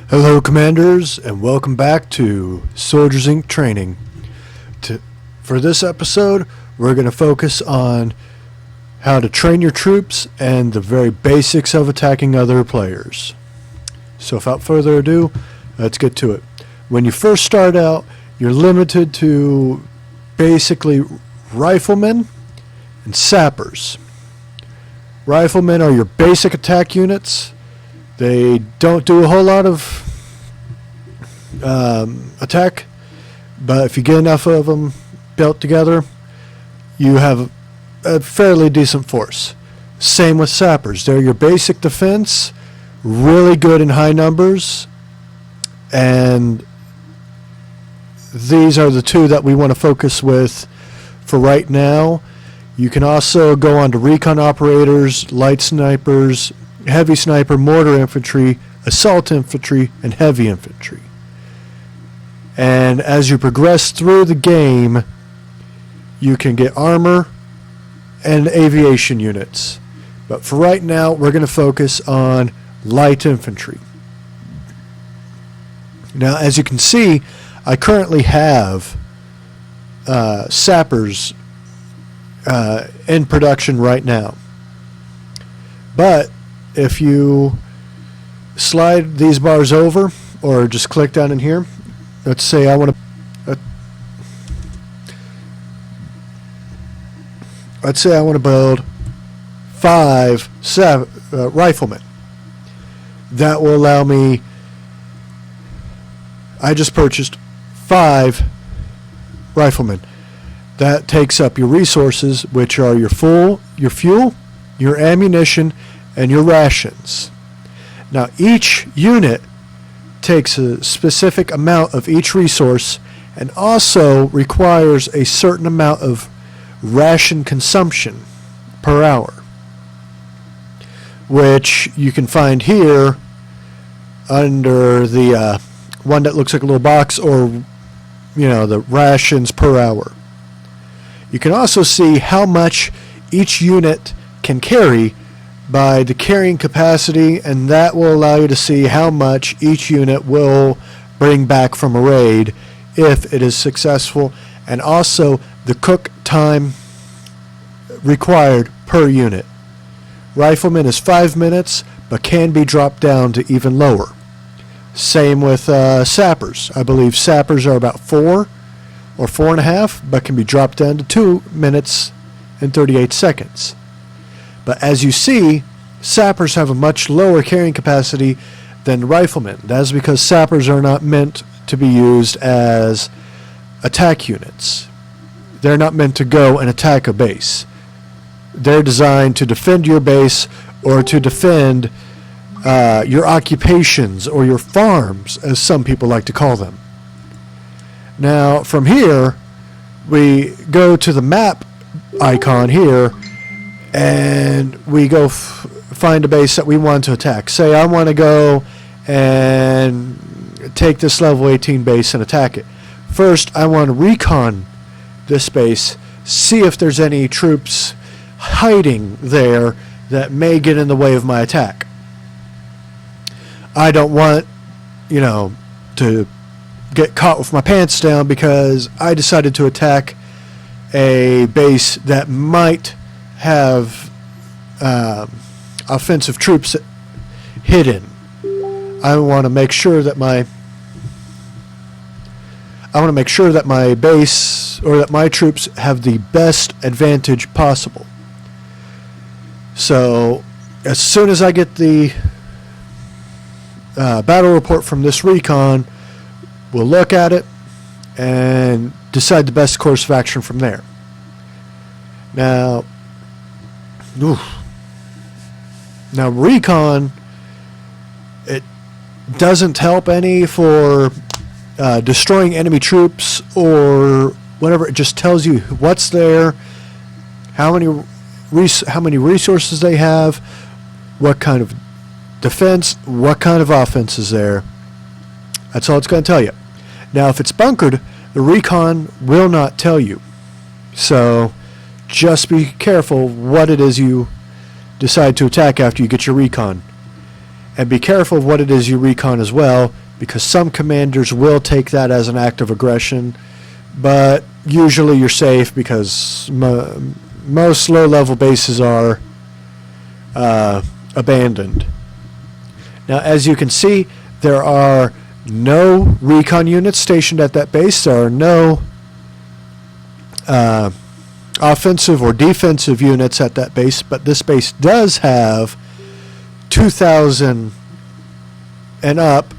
Hello, Commanders, and welcome back to Soldiers Inc. Training. For this episode, we're going to focus on how to train your troops and the very basics of attacking other players. So without further ado, let's get to it. When you first start out, you're limited to basically riflemen and sappers. Riflemen are your basic attack units. They don't do a whole lot of attack, but if you get enough of them built together, you have a fairly decent force. Same with sappers. They're your basic defense, really good in high numbers, and these are the two that we want to focus with for right now. You can also go on to recon operators, light snipers, heavy sniper, mortar infantry, assault infantry, and heavy infantry. And as you progress through the game, you can get armor and aviation units. But for right now, we're going to focus on light infantry. Now, as you can see, I currently have sappers in production right now. But if you slide these bars over, or just click down in here, let's say I want to build 5 riflemen. That will allow me. I just purchased 5 riflemen. That takes up your resources, which are your fuel, your ammunition, and your rations. Now, each unit takes a specific amount of each resource and also requires a certain amount of ration consumption per hour, which you can find here under the one that looks like a little box, or the rations per hour. You can also see how much each unit can carry by the carrying capacity, and that will allow you to see how much each unit will bring back from a raid if it is successful, and also the cook time required per unit. Rifleman is 5 minutes, but can be dropped down to even lower. Same with sappers. I believe sappers are about 4 or 4.5, but can be dropped down to 2 minutes and 38 seconds. But as you see, sappers have a much lower carrying capacity than riflemen. That is because sappers are not meant to be used as attack units. They're not meant to go and attack a base. They're designed to defend your base, or to defend your occupations, or your farms, as some people like to call them. Now, from here, we go to the map icon here, and we go find a base that we want to attack. Say I want to go and take this level 18 base and attack it. First, I want to recon this base, see if there's any troops hiding there that may get in the way of my attack. I don't want, to get caught with my pants down because I decided to attack a base that might have offensive troops hidden. I want to make sure that my base, or that my troops, have the best advantage possible. So as soon as I get the battle report from this recon, we'll look at it and decide the best course of action from there. Now recon, it doesn't help any for destroying enemy troops or whatever. It just tells you what's there, how many resources they have, what kind of defense, what kind of offense is there. That's all it's going to tell you. Now, if it's bunkered, the recon will not tell you. So just be careful what it is you decide to attack after you get your recon. And be careful of what it is you recon as well, because some commanders will take that as an act of aggression, but usually you're safe because most low-level bases are abandoned. Now, as you can see, there are no recon units stationed at that base. There are no offensive or defensive units at that base, but this base does have 2,000 and up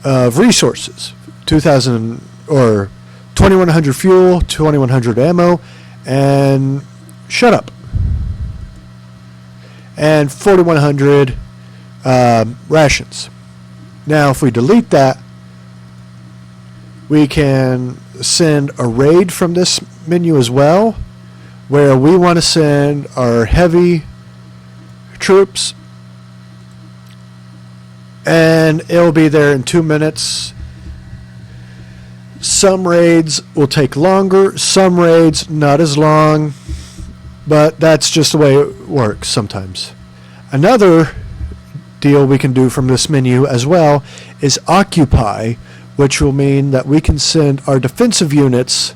of resources. 2,000 or 2,100 fuel, 2,100 ammo, and shut up. And 4,100 rations. Now, if we delete that, we can send a raid from this menu as well, where we want to send our heavy troops, and it'll be there in 2 minutes. Some raids will take longer, some raids not as long, but that's just the way it works sometimes. Another deal we can do from this menu as well is occupy, which will mean that we can send our defensive units.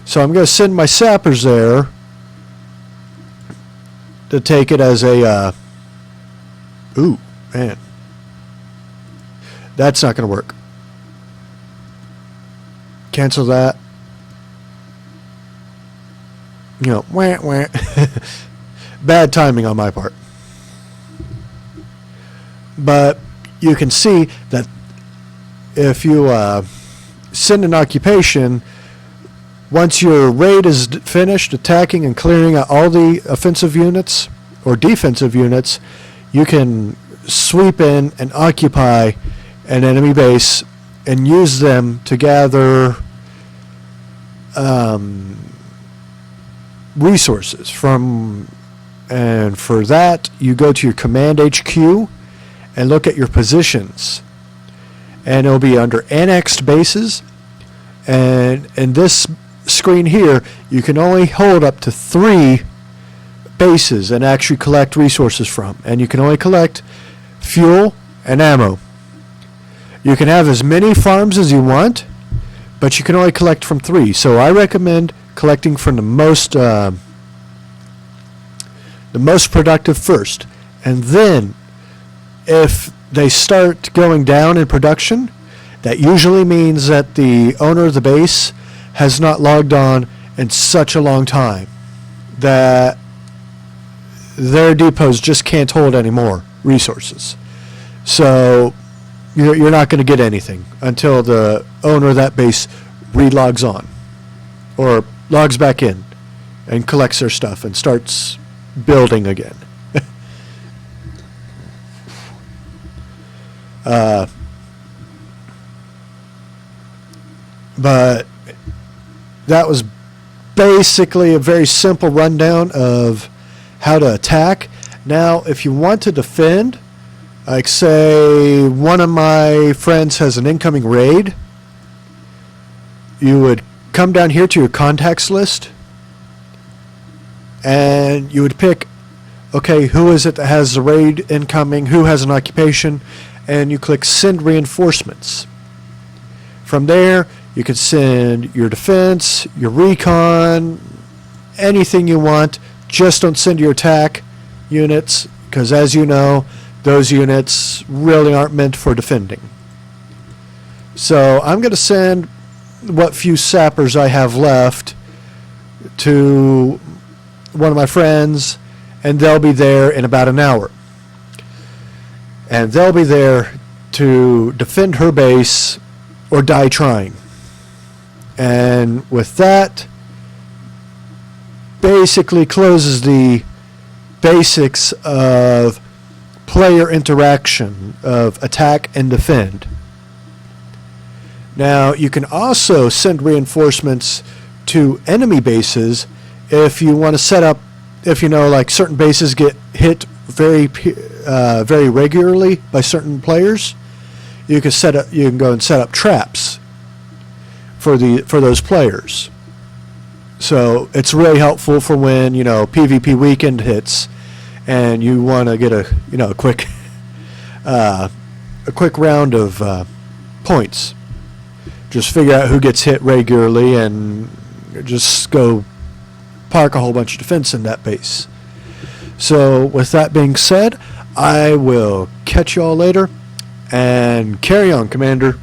So I'm going to send my sappers there to take it as a ooh, man, that's not going to work. Cancel that. You know, wah, wah. Bad timing on my part. But you can see that if you send an occupation, once your raid is finished attacking and clearing out all the offensive units or defensive units, you can sweep in and occupy an enemy base and use them to gather resources from, and for that you go to your command HQ and look at your positions, and it'll be under annexed bases, and in this screen here you can only hold up to 3 bases and actually collect resources from, and you can only collect fuel and ammo. You can have as many farms as you want, but you can only collect from 3. So I recommend collecting from the most productive first, and then if they start going down in production, that usually means that the owner of the base has not logged on in such a long time that their depots just can't hold any more resources. So you're not going to get anything until the owner of that base re-logs on or logs back in and collects their stuff and starts building again. But that was basically a very simple rundown of how to attack. Now, if you want to defend, like say one of my friends has an incoming raid, you would come down here to your contacts list and you would pick, okay, who is it that has the raid incoming, who has an occupation, and you click send reinforcements. From there you can send your defense, your recon, anything you want. Just don't send your attack units, because as you know, those units really aren't meant for defending. So I'm going to send what few sappers I have left to one of my friends, and they'll be there in about an hour. And they'll be there to defend her base or die trying. And with that, basically closes the basics of player interaction of attack and defend. Now, you can also send reinforcements to enemy bases if you want to set up, if you know, like certain bases get hit very regularly by certain players. You can go and set up traps for those players. So it's really helpful for when, PvP weekend hits and you want to get a quick a quick round of points. Just figure out who gets hit regularly and just go park a whole bunch of defense in that base. So with that being said, I will catch you all later, and carry on, Commander.